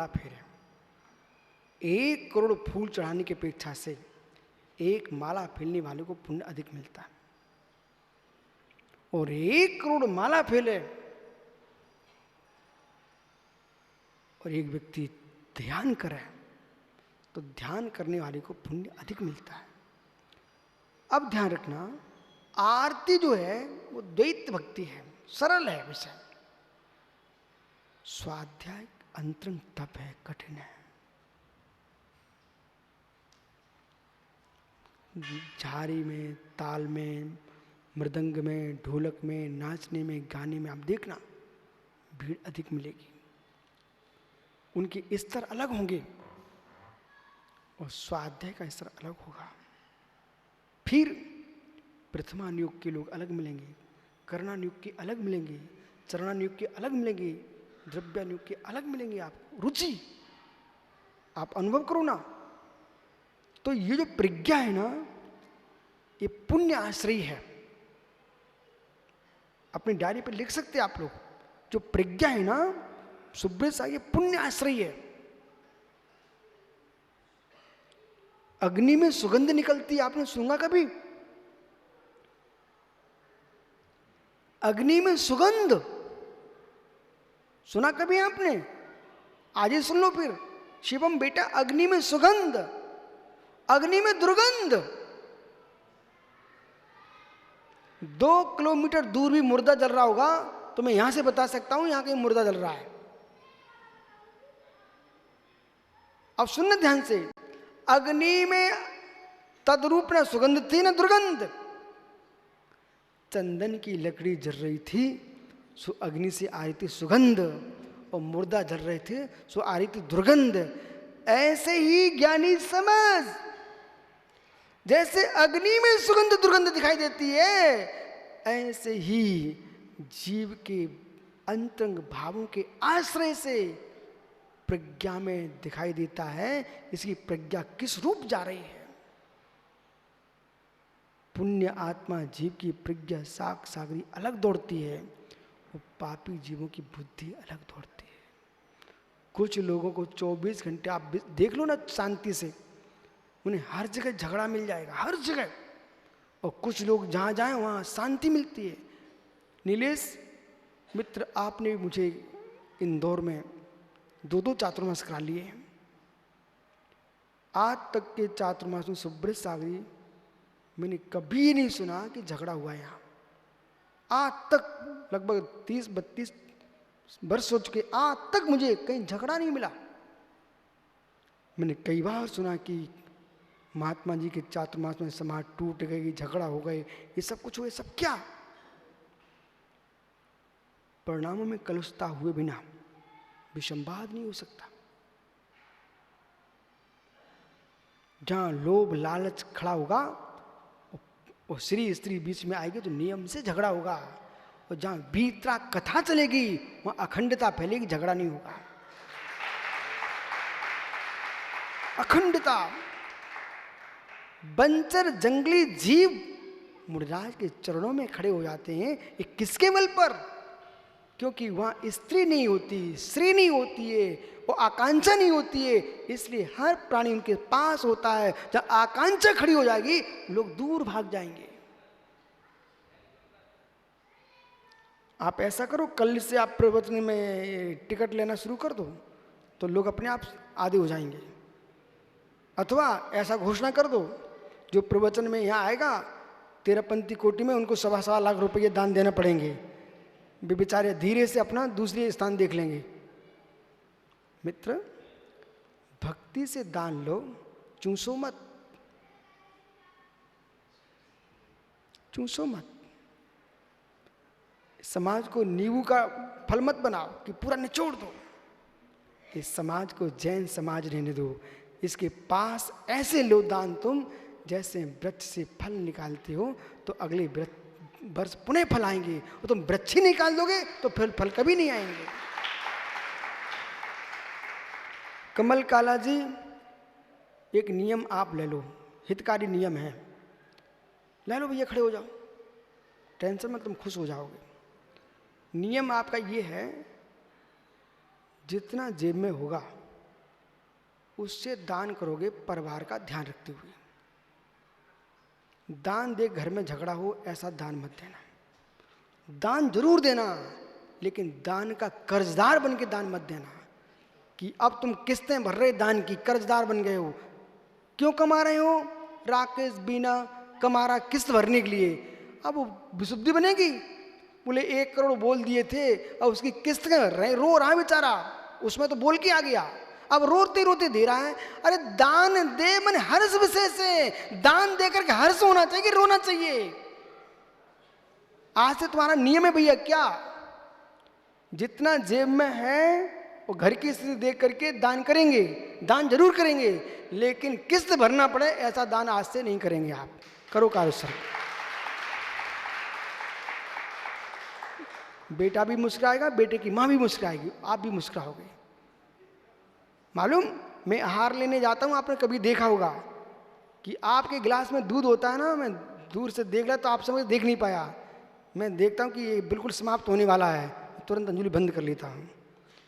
माला फेरे, 1 करोड़ फूल चढ़ाने की अपेक्षा से एक माला फेरने वाले को पुण्य अधिक मिलता है। और 1 करोड़ माला फेरे और एक व्यक्ति ध्यान करे तो ध्यान करने वाले को पुण्य अधिक मिलता है। अब ध्यान रखना, आरती जो है वो द्वैत भक्ति है, सरल है विषय। स्वाध्याय अंतरंग तप है, कठिन है। झारी में, ताल में, मृदंग में, ढोलक में, नाचने में, गाने में आप देखना भीड़ अधिक मिलेगी, उनके स्तर अलग होंगे और स्वाध्याय का स्तर अलग होगा। फिर प्रथमानुयोग के लोग अलग मिलेंगे, करणानुयोग के अलग मिलेंगे, चरणानुयोग के अलग मिलेंगे, द्रव्यानुयोग के अलग मिलेंगे। आपको रुचि, आप अनुभव करो ना। तो ये जो प्रज्ञा है ना, ये पुण्य आश्रयी है। अपनी डायरी पर लिख सकते हैं आप लोग, जो प्रज्ञा है ना सुब्रत साहब, ये पुण्य आश्रयी है। अग्नि में सुगंध निकलती है, आपने सुना कभी? अग्नि में सुगंध सुना कभी आपने? आज ही सुन लो फिर। शिवम बेटा, अग्नि में सुगंध, अग्नि में दुर्गंध। 2 किलोमीटर दूर भी मुर्दा जल रहा होगा तो मैं यहां से बता सकता हूं यहां कहीं मुर्दा जल रहा है। अब सुनना ध्यान से, अग्नि में तद्रूप न सुगंध थी न दुर्गंध। चंदन की लकड़ी जल रही थी सो अग्नि से आ रही थी सुगंध, और मुर्दा जल रहे थे सो आ रही थी दुर्गंध। ऐसे ही ज्ञानी समझ, जैसे अग्नि में सुगंध दुर्गंध दिखाई देती है, ऐसे ही जीव के अंतरंग भावों के आश्रय से प्रज्ञा में दिखाई देता है इसकी प्रज्ञा किस रूप जा रही है। पुण्य आत्मा जीव की प्रज्ञा साग सागरी अलग दौड़ती है, और पापी जीवों की बुद्धि अलग दौड़ती है। कुछ लोगों को 24 घंटे आप देख लो ना शांति से, उन्हें हर जगह झगड़ा मिल जाएगा, हर जगह। और कुछ लोग जहाँ जाएं वहाँ शांति मिलती है। नीलेश मित्र, आपने मुझे इंदौर में 2 चातुर्मास करा लिए। आज तक के चातुर्मास में सुब्रत सागरी मैंने कभी नहीं सुना कि झगड़ा हुआ है यहाँ। आज तक लगभग 30-32 वर्ष हो चुके, आज तक मुझे कहीं झगड़ा नहीं मिला। मैंने कई बार सुना कि महात्मा जी के चातुर्मास में समाज टूट गई, झगड़ा हो गए, ये सब कुछ हुए। सब क्या? परिणामों में कलुषता हुए बिना विषमवाद नहीं हो सकता। जहां लोभ लालच खड़ा होगा और श्री स्त्री बीच में आएगी तो नियम से झगड़ा होगा, और जहां भीतरा कथा चलेगी वहां अखंडता फैलेगी, झगड़ा नहीं होगा। अखंडता। बंचर जंगली जीव मुनिराज के चरणों में खड़े हो जाते हैं, ये किसके बल पर? क्योंकि वहां स्त्री नहीं होती, श्री नहीं होती है, वो आकांक्षा नहीं होती है, इसलिए हर प्राणी उनके पास होता है। जब आकांक्षा खड़ी हो जाएगी लोग दूर भाग जाएंगे। आप ऐसा करो, कल से आप प्रवचन में टिकट लेना शुरू कर दो तो लोग अपने आप आदि हो जाएंगे। अथवा ऐसा घोषणा कर दो, जो प्रवचन में यहाँ आएगा 13पंथी कोटि में उनको 1.25 लाख रुपये दान देना पड़ेंगे। वे बेचारे धीरे से अपना दूसरे स्थान देख लेंगे। मित्र, भक्ति से दान लो, चूसो मत, चूसो मत। समाज को नींबू का फल मत बनाओ कि पूरा निचोड़ दो। इस समाज को जैन समाज रहने दो। इसके पास ऐसे लो दान तुम, जैसे वृक्ष से फल निकालते हो तो अगले वर्ष पुनः फल आएंगे, और तुम वृक्ष ही निकाल दोगे तो फिर फल कभी नहीं आएंगे। कमल काला जी, एक नियम आप ले लो, हितकारी नियम है, ले लो भैया, खड़े हो जाओ, टेंशन मत, तुम खुश हो जाओगे। नियम आपका ये है, जितना जेब में होगा उससे दान करोगे परिवार का ध्यान रखते हुए। दान दे घर में झगड़ा हो ऐसा दान मत देना। दान जरूर देना, लेकिन दान का कर्जदार बन के दान मत देना कि अब तुम किस्तें भर रहे दान की, कर्जदार बन गए हो। क्यों कमा रहे हो? राकेश बीना कमा रहा किस्त भरने के लिए। अब वो विशुद्धि बनेगी? बोले 1 करोड़ बोल दिए थे, अब उसकी किस्त भर रहे, रो रहा है बेचारा, उसमें तो बोल के आ गया, अब रोते रोते दे रहा है। अरे दान दे मन हर्ष विषय से, दान देकर के हर्ष होना चाहिए कि रोना चाहिए? आज से तुम्हारा नियम है भैया क्या, जितना जेब में है वो घर की स्थिति देख करके दान करेंगे, दान जरूर करेंगे, लेकिन किस्त भरना पड़े ऐसा दान आज से नहीं करेंगे। आप करो कार्य। बेटा भी मुस्कुराएगा, बेटे की माँ भी मुस्कुराएगी, आप भी मुस्कुराओगे। मालूम, मैं आहार लेने जाता हूँ, आपने कभी देखा होगा कि आपके गिलास में दूध होता है ना, मैं दूर से देख रहा तो आप समझ देख नहीं पाया, मैं देखता हूँ कि ये बिल्कुल समाप्त होने वाला है, तुरंत अंजलि बंद कर लेता हूँ।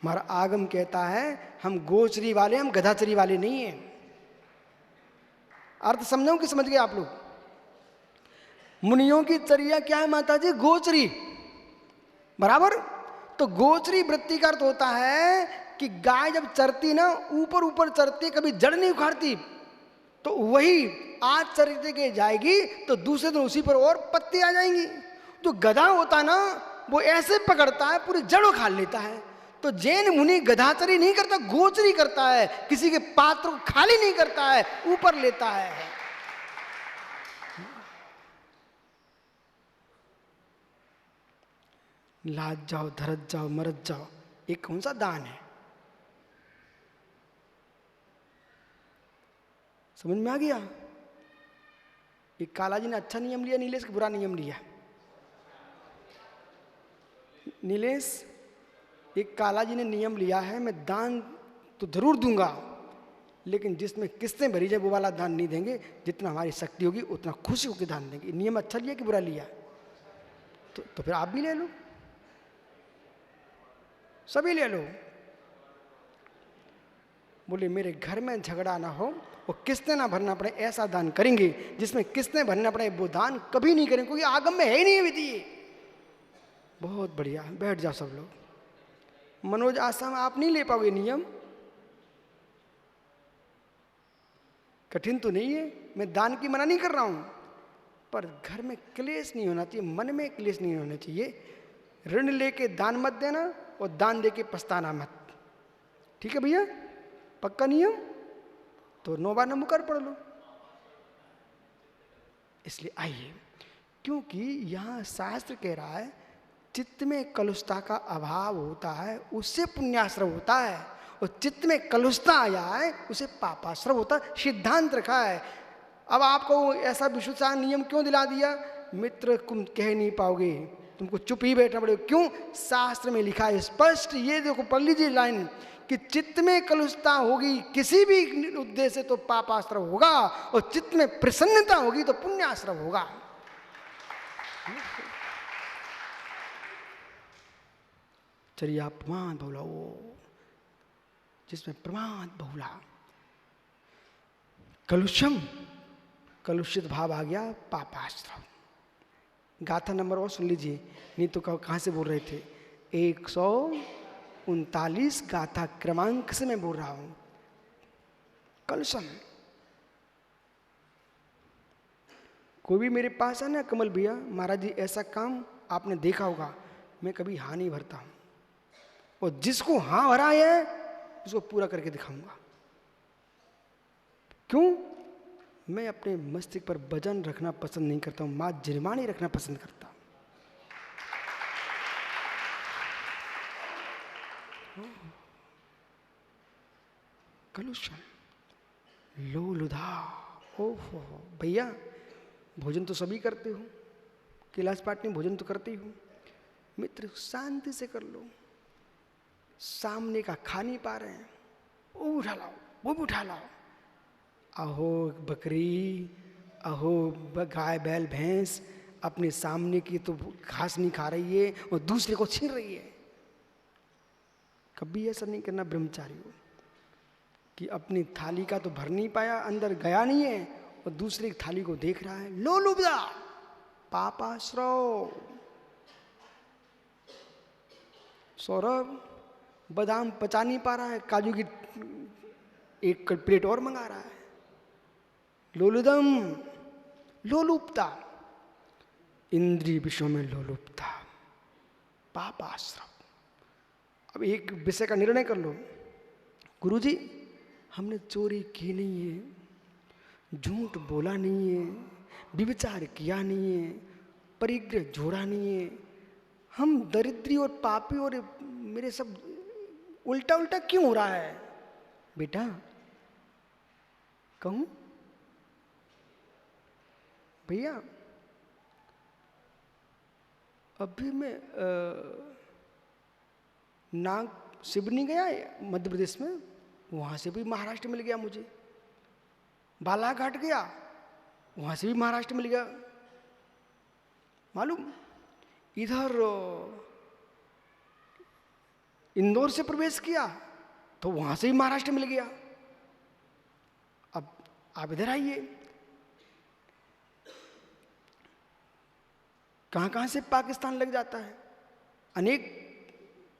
हमारा आगम कहता है हम गोचरी वाले, हम गधाचरी वाले नहीं हैं। अर्थ समझाऊं कि समझ गए आप लोग? मुनियों की चर्या क्या है माता जी? गोचरी, बराबर। तो गोचरी वृत्ति का अर्थ होता है कि गाय जब चरती ना, ऊपर ऊपर चरती, कभी जड़ नहीं उखाड़ती, तो वही आज चरते के जाएगी तो दूसरे दिन उसी पर और पत्ती आ जाएंगी। जो गधा होता ना, वो ऐसे पकड़ता है पूरी जड़ उखाड़ लेता है। तो जैन मुनि गधाचरी नहीं करता, गोचरी करता है, किसी के पात्र को खाली नहीं करता है, ऊपर लेता है। लाज जाओ, धरत जाओ, मरत जाओ, ये कौन सा दान है? समझ में आ गया? ये काला जी ने अच्छा नियम लिया, नीलेश का बुरा नियम लिया। नीलेश, एक काला जी ने नियम लिया है, मैं दान तो जरूर दूंगा, लेकिन जिसमें किस्तें भरी जाए वो वाला दान नहीं देंगे, जितना हमारी शक्ति होगी उतना खुशी होकर दान देंगे। नियम अच्छा लिया कि बुरा लिया? तो फिर आप भी ले लो, सभी ले लो। बोले मेरे घर में झगड़ा ना हो और किस्तें ना भरना पड़े ऐसा दान करेंगे। जिसमें किस्तें भरना पड़े वो दान कभी नहीं करेंगे, क्योंकि आगम में है ही नहीं विधि। बहुत बढ़िया, बैठ जाओ सब लोग। मनोज आसाम आप नहीं ले पाओगे नियम, कठिन तो नहीं है, मैं दान की मना नहीं कर रहा हूं, पर घर में क्लेश नहीं होना चाहिए, मन में क्लेश नहीं होना चाहिए। ऋण लेके दान मत देना और दान देके पछताना मत। ठीक है भैया, पक्का नियम? तो 9 बार नमोकार पढ़ लो। इसलिए आइए, क्योंकि यहां शास्त्र कह रहा है चित्त में कलुषता का अभाव होता है उससे पुण्याश्रव होता है, और चित्त में कलुषता आया है उसे पापाश्रव होता है। सिद्धांत रखा है। अब आपको ऐसा विशुद्ध नियम क्यों दिला दिया? मित्र तुम कह नहीं पाओगे, तुमको चुप ही बैठना पड़ेगा। क्यों? शास्त्र में लिखा है स्पष्ट, ये देखो पढ़ लीजिए लाइन, कि चित्त में कलुषता होगी किसी भी उद्देश्य से तो पापाश्रव होगा, और चित्त में प्रसन्नता होगी तो पुण्याश्रव होगा। चलिए आप प्रमाद बहुला, वो जिसमें प्रमाद बहुला, कलुषम, कलुषित भाव आ गया, पापाश्रव। गाथा नंबर और सुन लीजिए, नहीं तो कहाँ से बोल रहे थे? 139 गाथा क्रमांक से मैं बोल रहा हूं। कलुषम। कोई भी मेरे पास है ना, कमल भैया महाराज जी ऐसा काम आपने देखा होगा, मैं कभी हाँ नहीं भरता हूं, और जिसको हाँ भरा है उसको पूरा करके दिखाऊंगा। क्यों? मैं अपने मस्तिष्क पर वजन रखना पसंद नहीं करता हूं, मां जिरमानी रखना पसंद करता हूं। कलुषम, लोलुधा। ओहो भैया, भोजन तो सभी करते हो, कैलाश पाटनी भोजन तो करते ही हो, मित्र शांति से कर लो। सामने का खा नहीं पा रहे हैं, वो उठा लाओ, वो भी उठा लाओ। अहो बकरी, अहो गाय बैल भैंस, अपने सामने की तो घास नहीं खा रही है और दूसरे को छीन रही है। कभी ऐसा नहीं करना ब्रह्मचारी हो, कि अपनी थाली का तो भर नहीं पाया, अंदर गया नहीं है, और दूसरी थाली को देख रहा है। लोलुपता, पापाश्रव। सौरभ बादाम पचा नहीं पा रहा है, काजू की एक प्लेट और मंगा रहा है। लोलुदम, लोलुपता, इंद्रिय विषयों में लोलुपता, पापाश्रव। अब एक विषय का निर्णय कर लो, गुरुजी हमने चोरी की नहीं है, झूठ बोला नहीं है, व्यभिचार किया नहीं है, परिग्रह जोड़ा नहीं है, हम दरिद्री और पापी और मेरे सब उल्टा उल्टा क्यों हो रहा है? बेटा कहूं भैया, अभी मैं नाग सिवनी गया मध्य प्रदेश में, वहां से भी महाराष्ट्र मिल गया मुझे। बालाघाट गया, वहां से भी महाराष्ट्र मिल गया। मालूम, इधर इंदौर से प्रवेश किया तो वहां से भी महाराष्ट्र मिल गया। अब आप इधर आइए, कहां कहां से पाकिस्तान लग जाता है। अनेक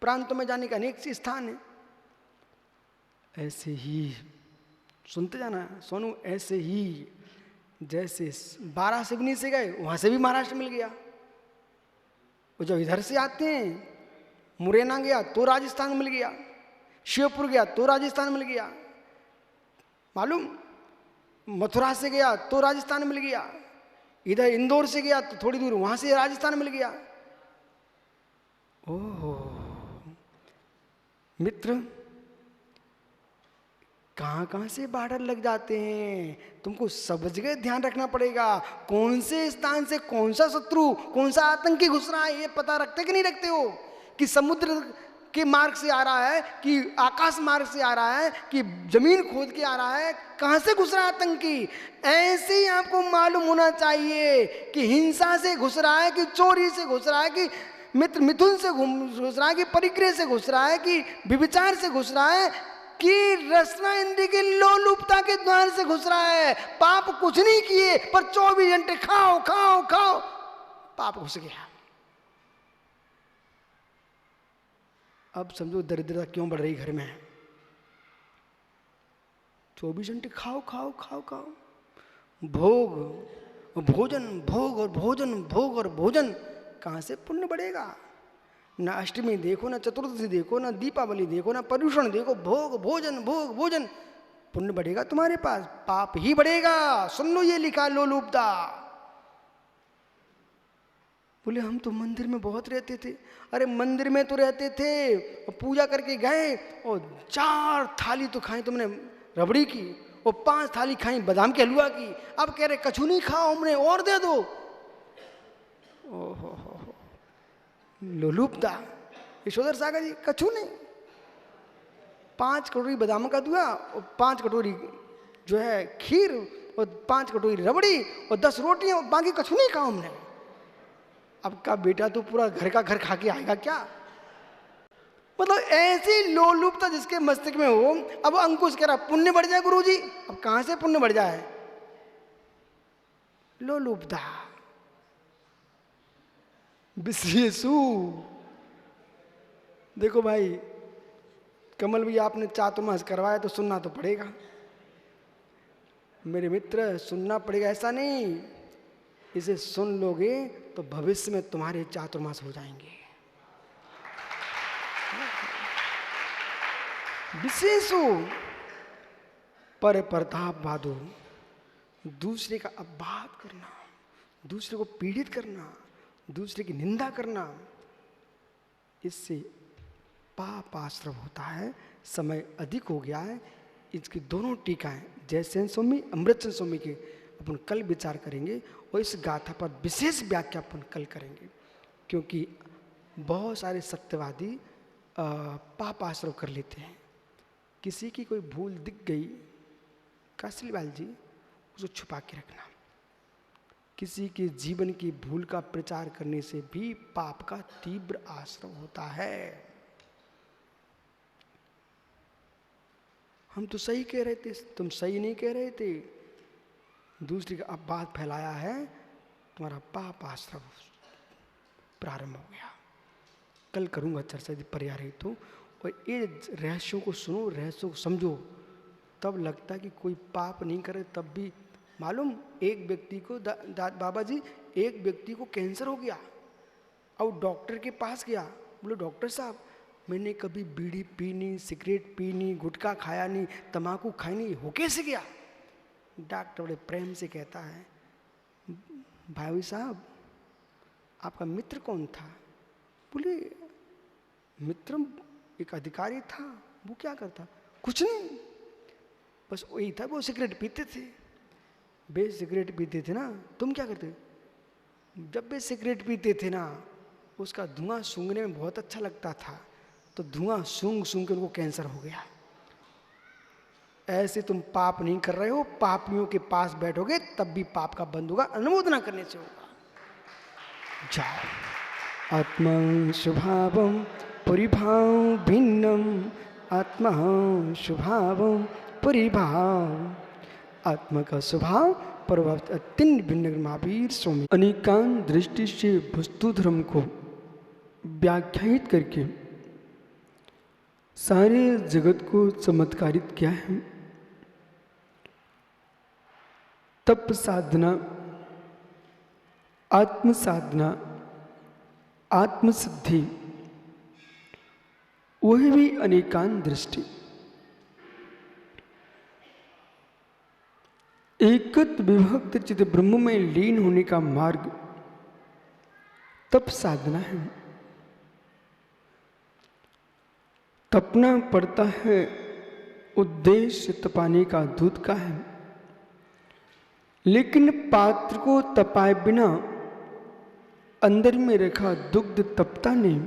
प्रांतों में जाने के अनेक से स्थान है। ऐसे ही सुनते जाना सोनू, ऐसे ही जैसे 12 सिवनी से गए वहां से भी महाराष्ट्र मिल गया। वो जब इधर से आते हैं, मुरैना गया तो राजस्थान मिल गया, शिवपुर गया तो राजस्थान मिल गया, मालूम, मथुरा से गया तो राजस्थान मिल गया, इधर इंदौर से गया तो थोड़ी दूर वहां से राजस्थान मिल गया। ओहो मित्र, कहां कहां से बॉर्डर लग जाते हैं, तुमको सब जगह ध्यान रखना पड़ेगा। कौन से स्थान से कौन सा शत्रु, कौन सा आतंकी घुस रहा है, ये पता रखते कि नहीं रखते हो? कि समुद्र के मार्ग से आ रहा है, कि आकाश मार्ग से आ रहा है, कि जमीन खोद के आ रहा है, कहां से घुस रहा है आतंकी? ऐसे ही आपको मालूम होना चाहिए कि हिंसा से घुस रहा है, कि चोरी से घुस रहा है, कि मित्र मिथुन से घुस रहा है, कि परिग्रह से घुस रहा है, कि व्यभिचार से घुस रहा है, कि रसना इंद्रिय की लोलुपता के द्वार से घुस रहा है। पाप कुछ नहीं किए पर 24 घंटे खाओ खाओ खाओ, पाप घुस गया। अब समझो दरिद्रता क्यों बढ़ रही घर में। 24 घंटे खाओ खाओ खाओ खाओ, भोग भोजन, भोग और भोजन, भोग और भोजन, कहां से पुण्य बढ़ेगा? ना अष्टमी देखो, ना चतुर्दशी देखो, ना दीपावली देखो, ना पर्यूषण देखो, भोग भोजन भोग भोजन, पुण्य बढ़ेगा तुम्हारे पास? पाप ही बढ़ेगा। सुन लो, ये लिखा लोलुपता। बोले हम तो मंदिर में बहुत रहते थे। अरे मंदिर में तो रहते थे, और पूजा करके गए और 4 थाली तो खाई तुमने रबड़ी की, और 5 थाली खाई बादाम के हलवा की। अब कह रहे कछु नहीं खाओ हमने, और दे दो। ओहो लोलुपता। यशोधर सागर जी, कछु नहीं, 5 कटोरी बादाम का दुआ, और 5 कटोरी जो है खीर, और 5 कटोरी रबड़ी, और 10 रोटियां, और बाकी कछु नहीं खाओ हमने। अब का बेटा तो पूरा घर का घर खा के आएगा क्या? मतलब ऐसी लोलुपता जिसके मस्तिष्क में हो। अब अंकुश कह रहा पुण्य बढ़ जाए गुरुजी, अब कहां से पुण्य बढ़ जाए? लोलुपता, विशेषु। देखो भाई कमल भी, आपने चातुर्मास करवाया तो सुनना तो पड़ेगा मेरे मित्र, सुनना पड़ेगा। ऐसा नहीं, इसे सुन लोगे तो भविष्य में तुम्हारे चातुर्मास हो जाएंगे। विशेषु पर प्रताप वादो, दूसरे का अपवाद करना, दूसरे को पीड़ित करना, दूसरे की निंदा करना, इससे पाप आश्रव होता है। समय अधिक हो गया है, इसकी दोनों टीकाएं जयसेन स्वामी, अमृतचंद स्वामी के अपन कल विचार करेंगे, और इस गाथा पर विशेष व्याख्या अपन कल करेंगे, क्योंकि बहुत सारे सत्यवादी पाप आश्रव कर लेते हैं। किसी की कोई भूल दिख गई, काशीलाल जी, उसको छुपा के रखना। किसी के जीवन की भूल का प्रचार करने से भी पाप का तीव्र आश्रव होता है। हम तो सही कह रहे थे, तुम सही नहीं कह रहे थे। दूसरी का अब बात फैलाया है, तुम्हारा पाप आश्रम प्रारंभ हो गया। कल करूंगा चर्चा यदि पर्याय है तो। और ये रहस्यों को सुनो, रहस्यों को समझो, तब लगता है कि कोई पाप नहीं करे। तब भी मालूम, एक व्यक्ति को बाबा जी, एक व्यक्ति को कैंसर हो गया और डॉक्टर के पास गया। बोले डॉक्टर साहब, मैंने कभी बीड़ी पी नहीं, सिगरेट पी नहीं, गुटखा खाया नहीं, तम्बाकू खाई नहीं, हो कैसे गया? डॉक्टर बड़े प्रेम से कहता है, भाई साहब आपका मित्र कौन था? बोले मित्र एक अधिकारी था। वो क्या करता? कुछ नहीं, बस वही था, वो सिगरेट पीते थे। वे सिगरेट पीते थे ना, तुम क्या करते? जब वे सिगरेट पीते थे ना, उसका धुआं सूंघने में बहुत अच्छा लगता था, तो धुआं सूंघ सूंघ के उनको कैंसर हो गया। ऐसे तुम पाप नहीं कर रहे हो, पापियों के पास बैठोगे तब भी पाप का बंद होगा, अनुमोदना करने से होगा। जाओ। आत्मा स्वभावम परिभाव भिन्नम, आत्मा स्वभावम परिभाव। आत्मा का स्वभाव प्रभाव अत्यंत भिन्न। महावीर स्वामी अनेकांत दृष्टि से वस्तु धर्म को व्याख्यायित करके सारे जगत को चमत्कारित किया है। तप साधना, आत्म साधना, आत्मसिद्धि, वह भी अनेकांत दृष्टि। एकत विभक्त चित ब्रह्म में लीन होने का मार्ग तप साधना है। तपना पड़ता है, उद्देश्य तपाने का दूध का है, लेकिन पात्र को तपाए बिना अंदर में रखा दुग्ध तपता नहीं।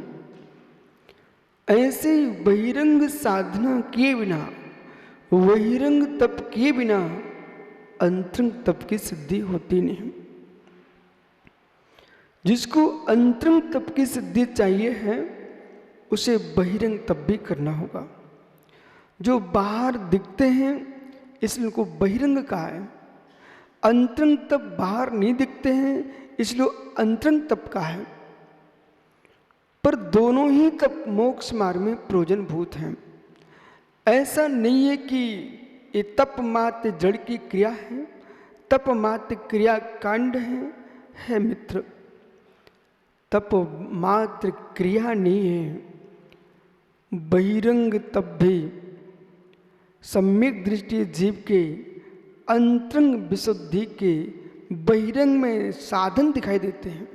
ऐसे बहिरंग साधना किए बिना, बहिरंग तप किए बिना अंतरंग तप की सिद्धि होती नहीं। जिसको अंतरंग तप की सिद्धि चाहिए है, उसे बहिरंग तप भी करना होगा। जो बाहर दिखते हैं इसलिए उनको बहिरंग कहा है। अंतरंग तप बाहर नहीं दिखते हैं इसलिए अंतरंग तप का है। पर दोनों ही तप मोक्ष मार्ग में प्रयोजनभूत हैं। ऐसा नहीं है कि ये तप मात्र जड़ की क्रिया है, तप मात्र क्रिया कांड है मित्र। तप मात्र क्रिया नहीं है, बहिरंग तप भी सम्यक दृष्टि जीव के अंतरंग विशुद्धि के बहिरंग में साधन दिखाई देते हैं।